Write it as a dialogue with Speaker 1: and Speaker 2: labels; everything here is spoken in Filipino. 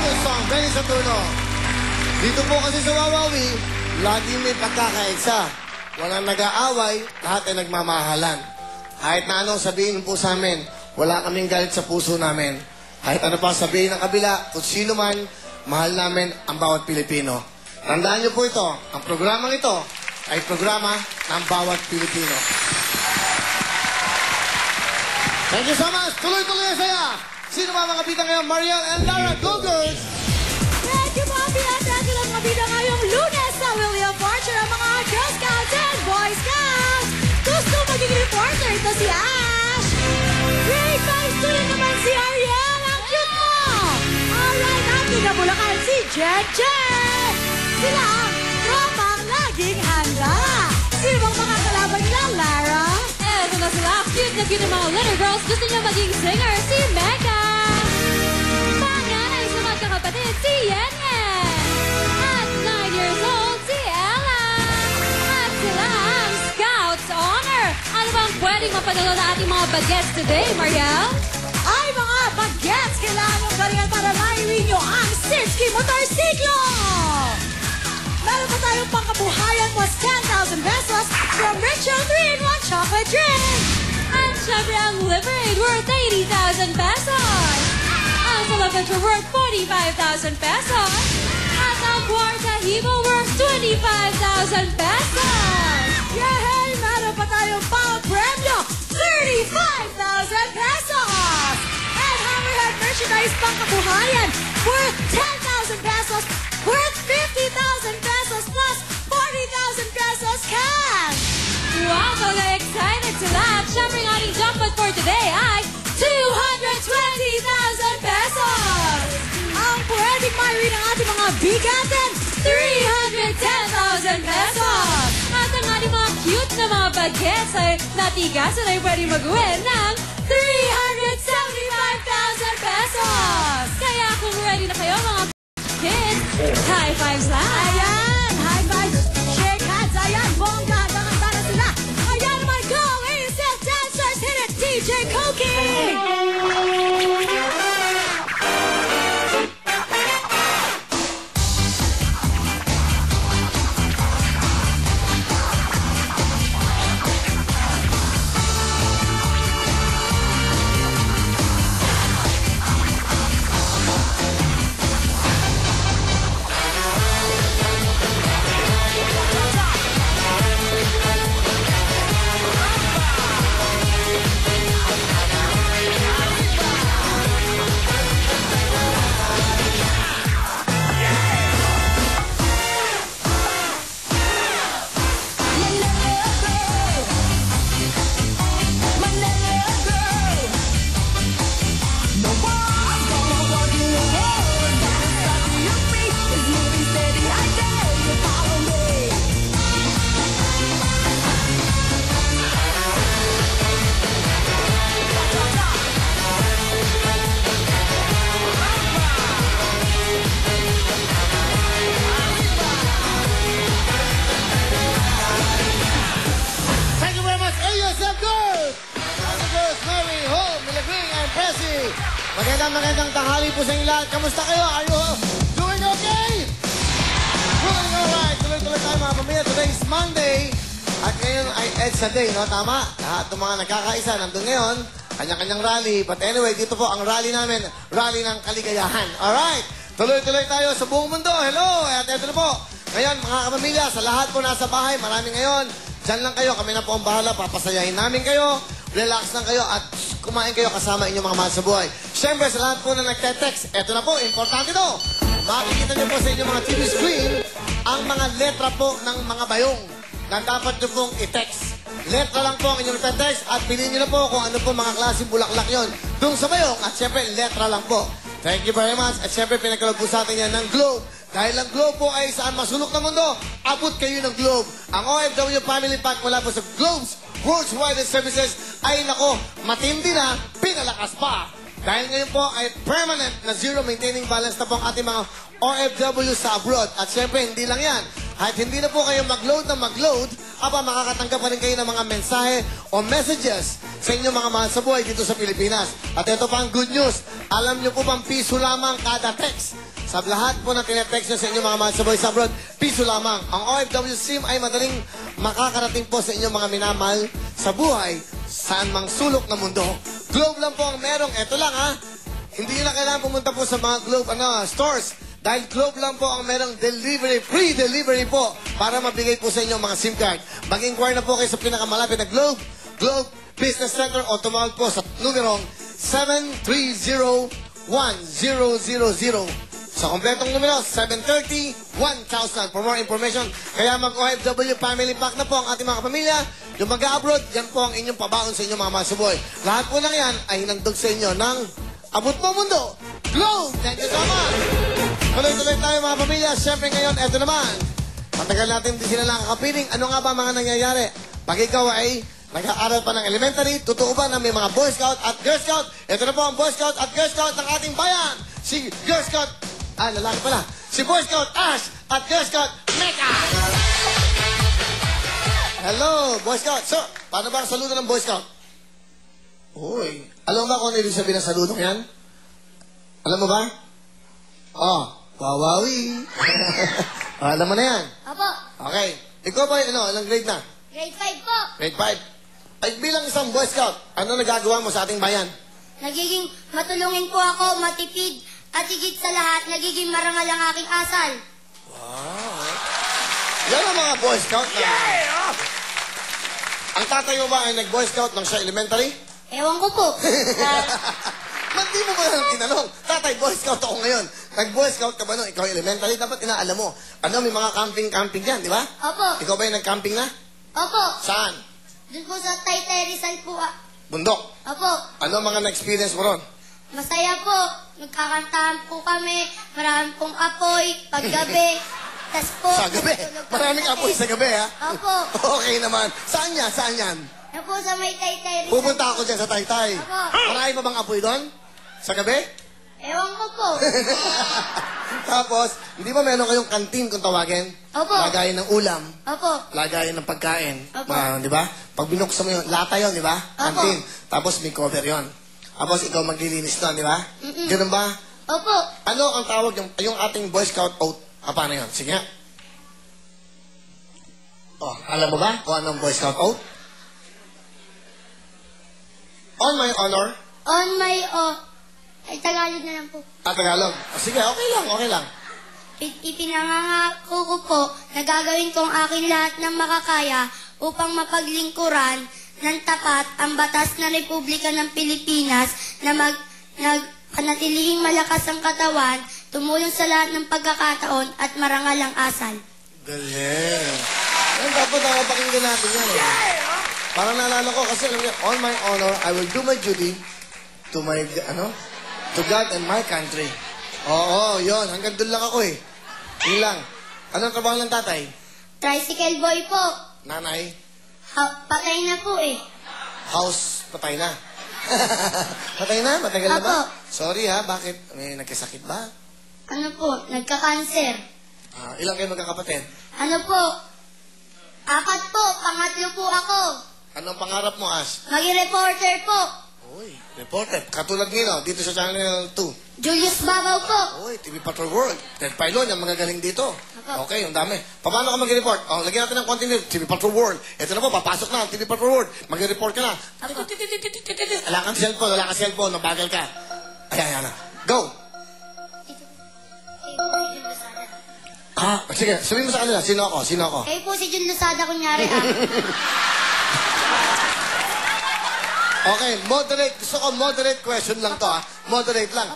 Speaker 1: August song, Benny Saturno. Dito po kasi sa Wawawi, lagi may pagkakaisa. Walang nag-aaway, lahat ay nagmamahalan. Kahit na anong sabihin po sa amin, wala kaming galit sa puso namin. Kahit ano pa sabihin ng kabila, kung sino man, mahal namin ang bawat Pilipino. Tandaan niyo po ito, ang programang ito ay programa ng bawat Pilipino. Thank you so much! Tuloy-tuloy ang saya! Sino ba mga bida ngayon? Mariel and Lara, go girls!
Speaker 2: Thank you, Bobby! At thank you lang mga bida ngayong Lunes sa William Fortune ang mga Girl Scouts and Boy Scouts! Gusto maging reporter ito si Ash! Grade 5 student naman si Ariel! Ang cute mo! Alright, at Bulacan si Jeje! Sila ang tropang laging handa! Sino bang mga kalaban nila, Lara?
Speaker 3: Eto na sila, cute na cute ng mga little girls. Gusto niya maging singer, si Mega. Panganay sa magkakapatid, si Yen Yen. At 9 years old, si Ella. At sila ang Scouts Honor. Ano bang pwedeng mapadala na ating mga bagets today, Mariel?
Speaker 2: Ay, mga bagets! Kailangan yung galingan para maiwi nyo ang Sinsky Motorsiklo! Meron pa tayong pangkabuhayan plus 10,000 pesos from Ritual 3-in-1 Chocolate Drink!
Speaker 3: At syempre ang Liberate worth 80,000 pesos! Ang Salamantra worth 45,000 pesos! At ang Cuarta Hibo worth 25,000 pesos!
Speaker 2: Yay! Meron pa tayong pang-premyo 35,000 pesos! And Hammerhead merchandise pangkabuhayan worth 10,000 pesos worth 50,000 pesos plus 40,000 pesos cash!
Speaker 3: Wow, mga excited sila! At syempre ang ating jackpot for today ay 220,000 pesos!
Speaker 2: Ang pwedeng maiwi ng ating mga bigatin 310,000 pesos!
Speaker 3: At ang ating mga cute na mga bagets ay natigasan ay pwedeng mag-win ng
Speaker 2: 375,000 pesos!
Speaker 3: Kaya kung ready na kayo mga kids, high fives lang!
Speaker 2: Ayan! High five! Shake hands! Ayan! Bongga! Ganganda na sila! Ayan naman! Go! ASL Dancers! Hit it! DJ Koki! Magandang tanghali po sa inyo lahat. Kamusta kayo? Are you doing okay? Doing alright. Tuloy-tuloy tayo mga pamilya. Today is Monday. At ngayon ay EDSA Day, no? Tama? Lahat ng mga nagkakaisa nandun ngayon. Kanya-kanyang rally. But anyway, dito po ang rally namin. Rally ng kaligayahan. Alright. Tuloy-tuloy tayo sa buong mundo. Hello. At ito na po. Ngayon, mga kapamilya, sa lahat po nasa bahay, maraming ngayon. Diyan lang kayo. Kami na po ang bahala. Papasayahin namin kayo. Relax lang kayo at kumain kayo kasama inyong mga mahal sa buhay. Siyempre, sa lahat po na nagte-text, eto na po, importante to. Makikita niyo po sa inyong mga TV screen ang mga letra po ng mga bayong na dapat niyo pong i-text. Letra lang po ang inyong te-text at piliin niyo na po kung ano po mga klaseng bulaklak yon dung sa bayong at siyempre, letra lang po. Thank you very much. At siyempre, pinagkalog po sa atin yan ng Globe. Dahil ang Globe po ay saan masulok na mundo, abot kayo ng Globe. Ang OFW Family Pack mula po sa Globe's World's Widest Services ay nako, matindi na, pinalakas pa. Dahil ngayon po ay permanent na zero maintaining balance na po ang ating mga OFW sa abroad. At syempre, hindi lang yan.
Speaker 1: At hindi na po kayo mag-load na mag-load, makakatanggap pa rin kayo ng mga mensahe o messages sa inyong mga mahal sa buhay dito sa Pilipinas. At ito pa ang good news. Alam niyo po bang piso lamang kada text? Sa lahat po na tinetext niyo sa inyong mga mahal sa buhay sa abroad, piso lamang. Ang OFW SIM ay madaling makakarating po sa inyong mga minamahal sa buhay saan mang sulok ng mundo. Globe lang po ang merong. Ito lang ha. Hindi nyo na kailangan pumunta po sa mga Globe stores. Dahil Globe lang po ang merong delivery, free delivery po para mabigay po sa inyo mga SIM card. Mag-inquire na po kayo sa pinakamalapit na Globe Business Center o tumawag po sa numerong 730-1000. Sa kompletong numero, 730-1000. For more information, kaya mag-OFW Family Pack na po ang ating mga kapamilya. Yung mag-abroad, yan po ang inyong pabaon sa inyong mga masuboy. Lahat po ng yan ay hinandog sa inyo ng Abot Mo Mundo Globe! Thank you so much! Tuloy-tuloy tayo mga pamilya. Siyempre ngayon, eto naman. Matagal natin hindi sila nakakapiling. Ano nga ba mga nangyayari? Pag ikaw ay nag-aaral pa ng elementary, totoo ba na may mga Boy Scout at Girl Scout? Ito na po ang Boy Scout at Girl Scout ng ating bayan. Si Girl Scout, lalaki pala. Si Boy Scout Ash at Girl Scout Mecca. Hello, Boy Scout. Sir, paano ba ang saludo ng Boy Scout? Uy, alam mo ba kung ano ibig sabihin ng saludo yan? Alam mo ba? Wawawi. Alam mo na yan.
Speaker 3: Opo.
Speaker 1: Okay. Ikaw ba, ilang grade na?
Speaker 3: Grade 5 po.
Speaker 1: Grade 5. Ay, bilang isang Boy Scout, ano nagagawa mo sa ating bayan?
Speaker 3: Nagiging matulungin po ako, matipid, at higit sa lahat, nagiging marangal ang aking asal.
Speaker 1: Wow. Yan ang mga Boy Scout na... Ang tatay mo ba ay nag-Boy Scout nang siya elementary?
Speaker 3: Ewan ko po.
Speaker 1: Hindi mo ba lang tinanong? Tatay, Boy Scout ako ngayon. Nag-Boy Scout ka ba nung ikaw elementary? Dapat inaalam mo. May mga camping dyan, di ba?
Speaker 3: Opo.
Speaker 1: Ikaw ba yung nag-camping na?
Speaker 3: Opo.
Speaker 1: Saan?
Speaker 3: Doon po sa Taytay Rizal po.
Speaker 1: Bundok.
Speaker 3: Opo.
Speaker 1: Ano ang mga na-experience mo ron?
Speaker 3: Masaya po. Nagkakantahan po kami. Marami pong apoy. Paggabi. Tas po.
Speaker 1: Sa gabi. Maraming apoy sa gabi, ha?
Speaker 3: Opo.
Speaker 1: Okay naman. Saan yan? Saan yan?
Speaker 3: Yan po sa may Taytay Rizal.
Speaker 1: Pupunta ako dyan sa Taytay.
Speaker 3: Opo.
Speaker 1: Marami pa bang apoy doon? Sa gabi?
Speaker 3: Ewan ko po.
Speaker 1: Tapos, hindi ba meron kayong kantin kung tawagin?
Speaker 3: Opo.
Speaker 1: Lagayan ng ulam.
Speaker 3: Opo.
Speaker 1: Lagayan ng pagkain.
Speaker 3: Opo.
Speaker 1: Di ba? Pag binuksan mo yun, lata yun, di ba?
Speaker 3: Opo.
Speaker 1: Kantin. Tapos may cover yun. Tapos ikaw maglilinis doon, di ba? Ganun ba?
Speaker 3: Opo.
Speaker 1: Ano ang tawag yung ating Boy Scout oath? Paano yun? Sige nga. Alam mo ba kung anong Boy Scout oath? On my honor.
Speaker 3: On my ay, Tagalog na lang po.
Speaker 1: Tagalog. Sige, okay lang.
Speaker 3: Ipinangangako ko po na gagawin kong aking lahat ng makakaya upang mapaglingkuran ng tapat ang batas ng Republika ng Pilipinas na nagpanatilihing malakas ang katawan, tumulong sa lahat ng pagkakataon at marangal ang asal.
Speaker 1: Galing. Yan, dapat pakinggan natin yan. Parang naalala ko kasi alam niyo, on my honor, I will do my duty to my, to God and my country. Oo, yun. Hanggang doon lang ako eh. Yun lang. Anong trabaho ng tatay?
Speaker 3: Tricycle boy po.
Speaker 1: Nanay?
Speaker 3: Patay na po eh.
Speaker 1: House, patay na. Patay na? Matagal na ba?
Speaker 3: Apo.
Speaker 1: Sorry ha, bakit? May nagkasakit ba?
Speaker 3: Ano po, nagka-cancer.
Speaker 1: Ilang kayo magkakapatid?
Speaker 3: Ano po, 4 po, pangatlo po ako.
Speaker 1: Anong pangarap mo, Ash?
Speaker 3: Maging reporter po.
Speaker 1: Uy, reporter. Katulad nino, dito sa Channel 2.
Speaker 3: Julius Babaw po.
Speaker 1: Uy, TV Patrol World. Ted Pailon, yung magagaling dito.
Speaker 3: Apo.
Speaker 1: Okay, yung dami. Paano ka mag-report? Lagyan natin ng konti nito. TV Patrol World. Ito na po, papasok na ang TV Patrol World. Mag-report ka na.
Speaker 3: Apo.
Speaker 1: Wala kang cellphone, mabagal ka. Ayan. Go! Sige, sabihin mo sa kanila, sino ako?
Speaker 3: Kayo po si Jun Lusada, kunyari
Speaker 1: Okay, moderate. Gusto ko moderate question lang to, ha? Moderate lang.